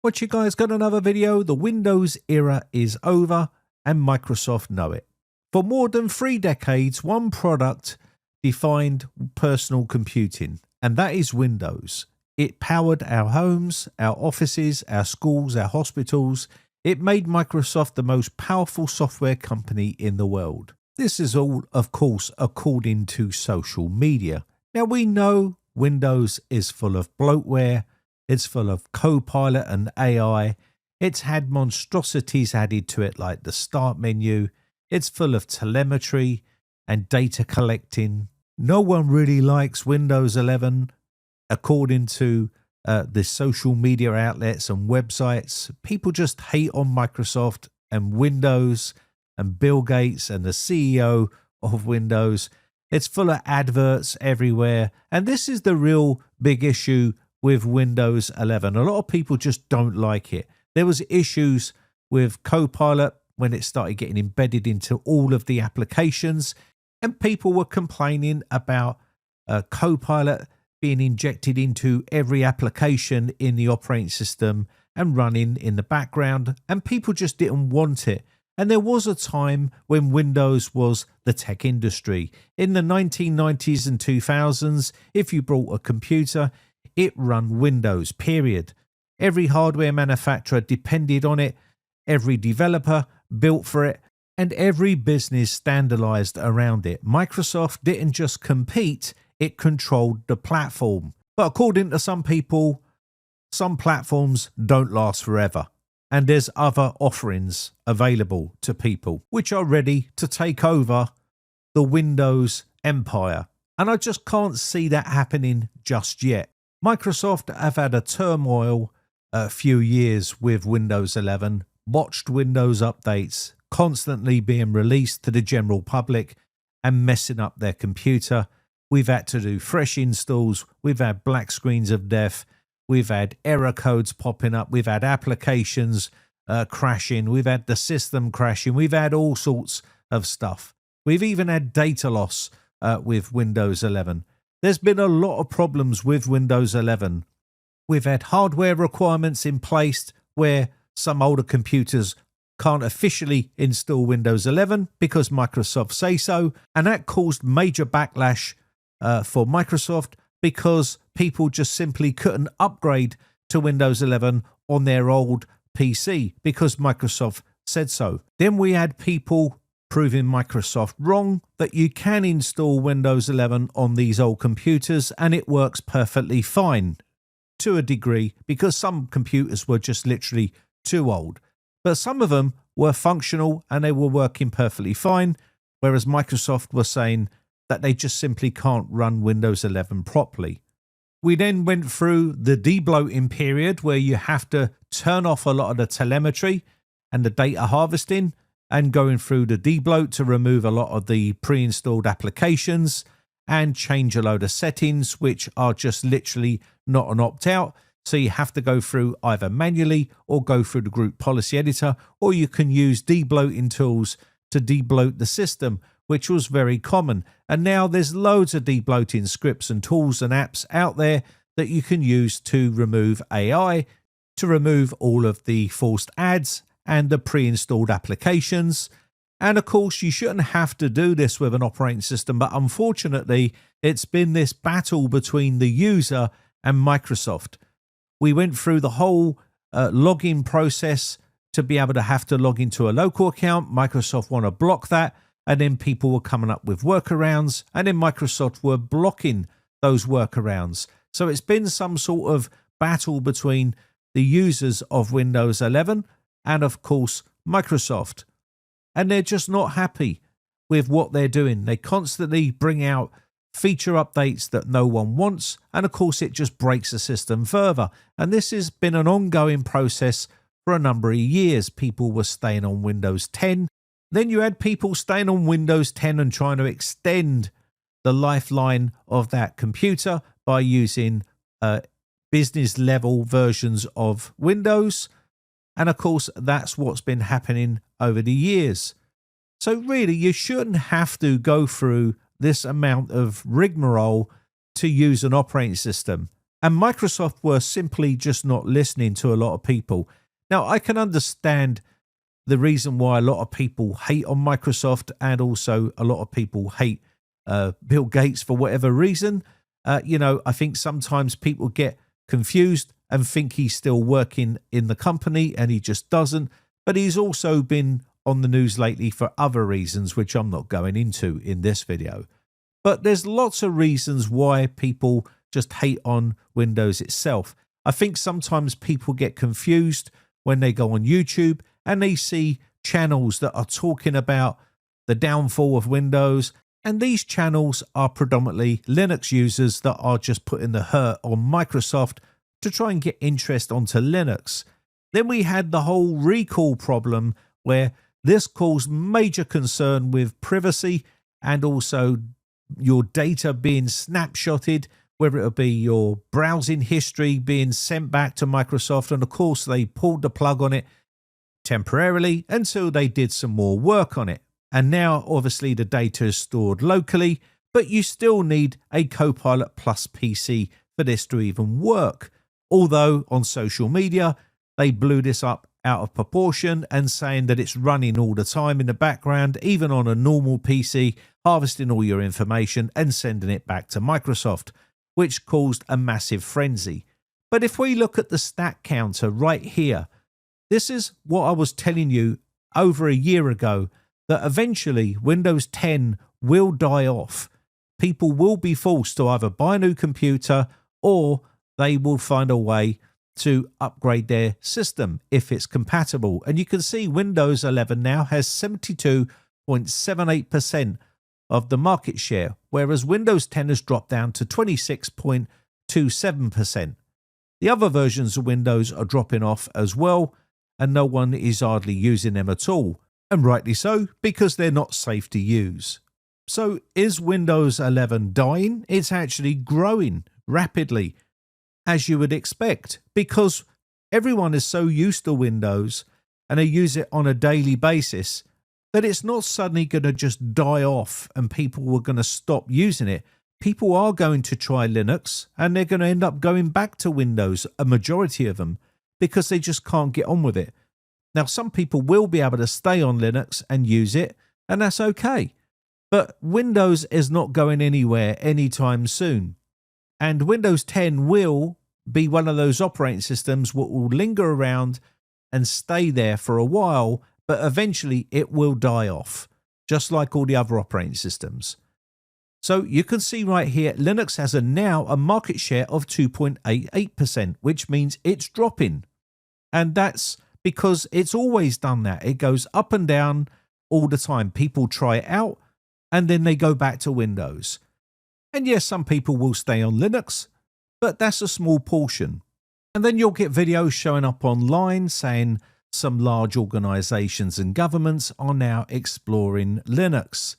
What you guys, got another video. The Windows era is over and Microsoft know it. For more than 3 decades, one product defined personal computing, and that is Windows. It powered our homes, our offices, our schools, our hospitals. It made Microsoft the most powerful software company in the world. This is all, of course, according to social media. Now, we know Windows is full of bloatware. It's full of Copilot and AI. It's had monstrosities added to it like the start menu. It's full of telemetry and data collecting. No one really likes Windows 11, according to the social media outlets and websites. People just hate on Microsoft and Windows and Bill Gates and the CEO of Windows. It's full of adverts everywhere. And this is the real big issue with Windows 11. A lot of people just don't like it. There was issues with Copilot when it started getting embedded into all of the applications, and people were complaining about Copilot being injected into every application in the operating system and running in the background, and people just didn't want it. And there was a time when Windows was the tech industry. In the 1990s and 2000s, if you bought a computer, it ran Windows, period. Every hardware manufacturer depended on it, every developer built for it, and every business standardized around it. Microsoft didn't just compete, it controlled the platform. But according to some people, some platforms don't last forever. And there's other offerings available to people which are ready to take over the Windows empire. And I just can't see that happening just yet. Microsoft have had a turmoil a few years with Windows 11, botched Windows updates, constantly being released to the general public and messing up their computer. We've had to do fresh installs. We've had black screens of death. We've had error codes popping up. We've had applications crashing. We've had the system crashing. We've had all sorts of stuff. We've even had data loss with Windows 11. There's been a lot of problems with Windows 11. We've had hardware requirements in place where some older computers can't officially install Windows 11 because Microsoft say so. And that caused major backlash for Microsoft because people just simply couldn't upgrade to Windows 11 on their old PC because Microsoft said so. Then we had people proving Microsoft wrong, that you can install Windows 11 on these old computers and it works perfectly fine to a degree because some computers were just literally too old. But some of them were functional and they were working perfectly fine, whereas Microsoft was saying that they just simply can't run Windows 11 properly. We then went through the debloating period where you have to turn off a lot of the telemetry and the data harvesting and going through the debloat to remove a lot of the pre-installed applications and change a load of settings which are just literally not an opt-out. So you have to go through either manually or go through the group policy editor, or you can use debloating tools to debloat the system, which was very common. And now there's loads of debloating scripts and tools and apps out there that you can use to remove AI, to remove all of the forced ads and the pre-installed applications. And of course, you shouldn't have to do this with an operating system, but unfortunately, it's been this battle between the user and Microsoft. We went through the whole login process to be able to have to log into a local account. Microsoft want to block that. And then people were coming up with workarounds, and then Microsoft were blocking those workarounds. So it's been some sort of battle between the users of Windows 11 and, of course, Microsoft. And they're just not happy with what they're doing. They constantly bring out feature updates that no one wants, and of course it just breaks the system further. And this has been an ongoing process for a number of years. People were staying on Windows 10. Then you had people staying on Windows 10 and trying to extend the lifeline of that computer by using business level versions of Windows. And of course, that's what's been happening over the years. So really, you shouldn't have to go through this amount of rigmarole to use an operating system. And Microsoft were simply just not listening to a lot of people. Now, I can understand the reason why a lot of people hate on Microsoft, and also a lot of people hate Bill Gates for whatever reason. I think sometimes people get confused and think he's still working in the company, and he just doesn't. But he's also been on the news lately for other reasons, which I'm not going into in this video. But there's lots of reasons why people just hate on Windows itself. I think sometimes people get confused when they go on YouTube and they see channels that are talking about the downfall of Windows. And these channels are predominantly Linux users that are just putting the hurt on Microsoft to try and get interest onto Linux. Then we had the whole recall problem, where this caused major concern with privacy and also your data being snapshotted, whether it'll be your browsing history being sent back to Microsoft. And of course, they pulled the plug on it temporarily until they did some more work on it. And now, obviously, the data is stored locally, but you still need a Copilot Plus PC for this to even work. Although on social media, they blew this up out of proportion and saying that it's running all the time in the background, even on a normal PC, harvesting all your information and sending it back to Microsoft, which caused a massive frenzy. But if we look at the stat counter right here, this is what I was telling you over a year ago, that eventually Windows 10 will die off. People will be forced to either buy a new computer, or they will find a way to upgrade their system if it's compatible. And you can see Windows 11 now has 72.78% of the market share, whereas Windows 10 has dropped down to 26.27%. The other versions of Windows are dropping off as well, and no one is hardly using them at all. And rightly so, because they're not safe to use. So is Windows 11 dying? It's actually growing rapidly, as you would expect, because everyone is so used to Windows and they use it on a daily basis that it's not suddenly going to just die off and people are going to stop using it. People are going to try Linux and they're going to end up going back to Windows, a majority of them, because they just can't get on with it. Now, some people will be able to stay on Linux and use it, and that's okay. But Windows is not going anywhere anytime soon. And Windows 10 will be one of those operating systems that will linger around and stay there for a while, but eventually it will die off, just like all the other operating systems. So you can see right here, Linux has now a market share of 2.88%, which means it's dropping. And that's because it's always done that. It goes up and down all the time. People try it out and then they go back to Windows. And yes, some people will stay on Linux, but that's a small portion. And then you'll get videos showing up online saying some large organizations and governments are now exploring Linux,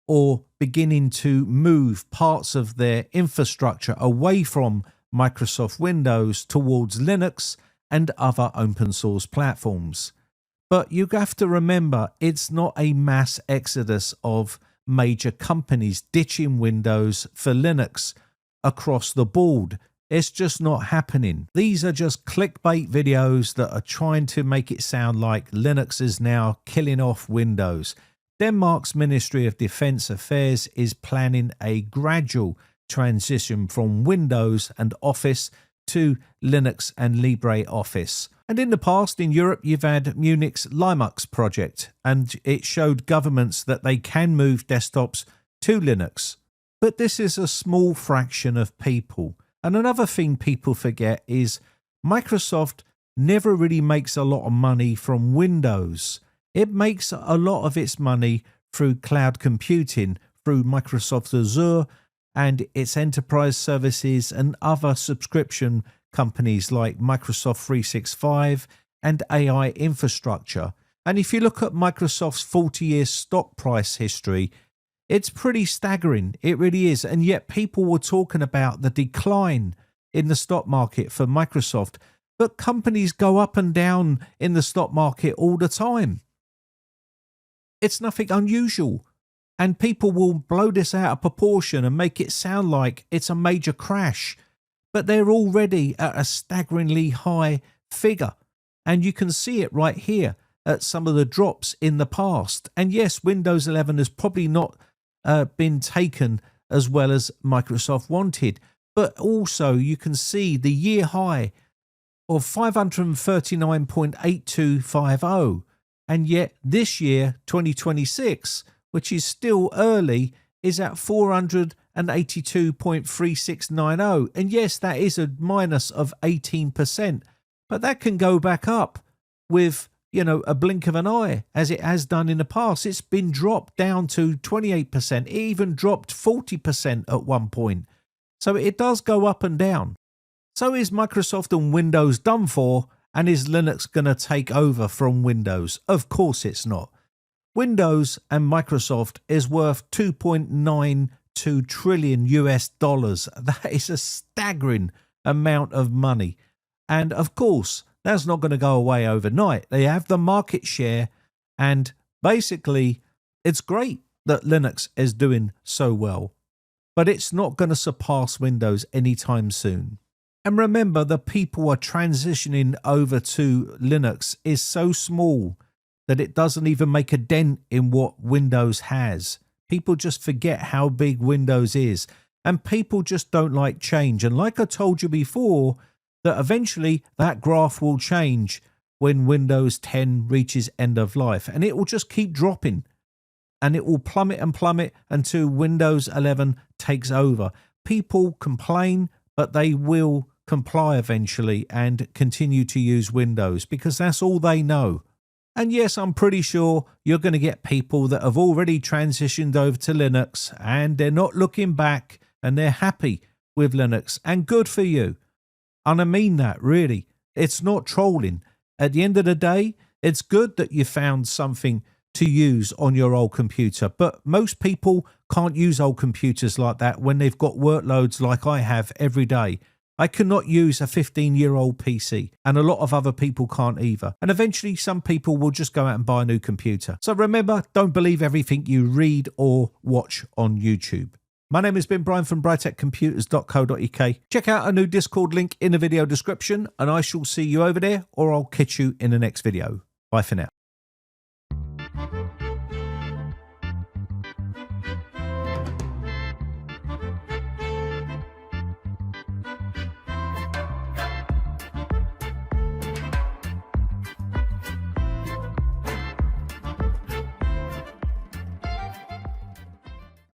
or beginning to move parts of their infrastructure away from Microsoft Windows towards Linux and other open source platforms. But you have to remember, it's not a mass exodus of major companies ditching Windows for Linux across the board. It's just not happening. These are just clickbait videos that are trying to make it sound like Linux is now killing off Windows. Denmark's Ministry of Defence Affairs is planning a gradual transition from Windows and Office to Linux and LibreOffice. And in the past, in Europe, you've had Munich's Linux project, and it showed governments that they can move desktops to Linux. But this is a small fraction of people. And another thing people forget is Microsoft never really makes a lot of money from Windows. It makes a lot of its money through cloud computing, through Microsoft Azure and its enterprise services and other subscription companies like Microsoft 365 and AI infrastructure. And if you look at Microsoft's 40-year stock price history, it's pretty staggering. It really is. And yet people were talking about the decline in the stock market for Microsoft. But companies go up and down in the stock market all the time. It's nothing unusual. And people will blow this out of proportion and make it sound like it's a major crash. but they're already at a staggeringly high figure. And you can see it right here at some of the drops in the past. And yes, Windows 11 has probably not been taken as well as Microsoft wanted, but also you can see the year high of 539.8250, and yet this year 2026, which is still early, is at 482.3690, and yes, that is a minus of 18%, but that can go back up with, you know, a blink of an eye, as it has done in the past. It's been dropped down to 28%. It even dropped 40% at one point. So it does go up and down. So is Microsoft and Windows done for, and is Linux going to take over from Windows? Of course it's not. Windows and Microsoft is worth 2.92 trillion US dollars. That is a staggering amount of money. And of course, that's not going to go away overnight. They have the market share, and basically it's great that Linux is doing so well, but it's not going to surpass Windows anytime soon. And remember, the people are transitioning over to Linux is so small that it doesn't even make a dent in what Windows has. People just forget how big Windows is, and people just don't like change. And like I told you before, that eventually that graph will change when Windows 10 reaches end of life, and it will just keep dropping, and it will plummet and plummet until Windows 11 takes over. People complain, but they will comply eventually and continue to use Windows because that's all they know. And yes, I'm pretty sure you're going to get people that have already transitioned over to Linux and they're not looking back and they're happy with Linux, and good for you. And I mean that, really. It's not trolling. At the end of the day, it's good that you found something to use on your old computer, but most people can't use old computers like that when they've got workloads like I have every day. I cannot use a 15-year-old PC, and a lot of other people can't either. And eventually some people will just go out and buy a new computer. So remember, don't believe everything you read or watch on YouTube. My name has been Brian from briteccomputers.co.uk. Check out our new Discord link in the video description, and I shall see you over there, or I'll catch you in the next video. Bye for now.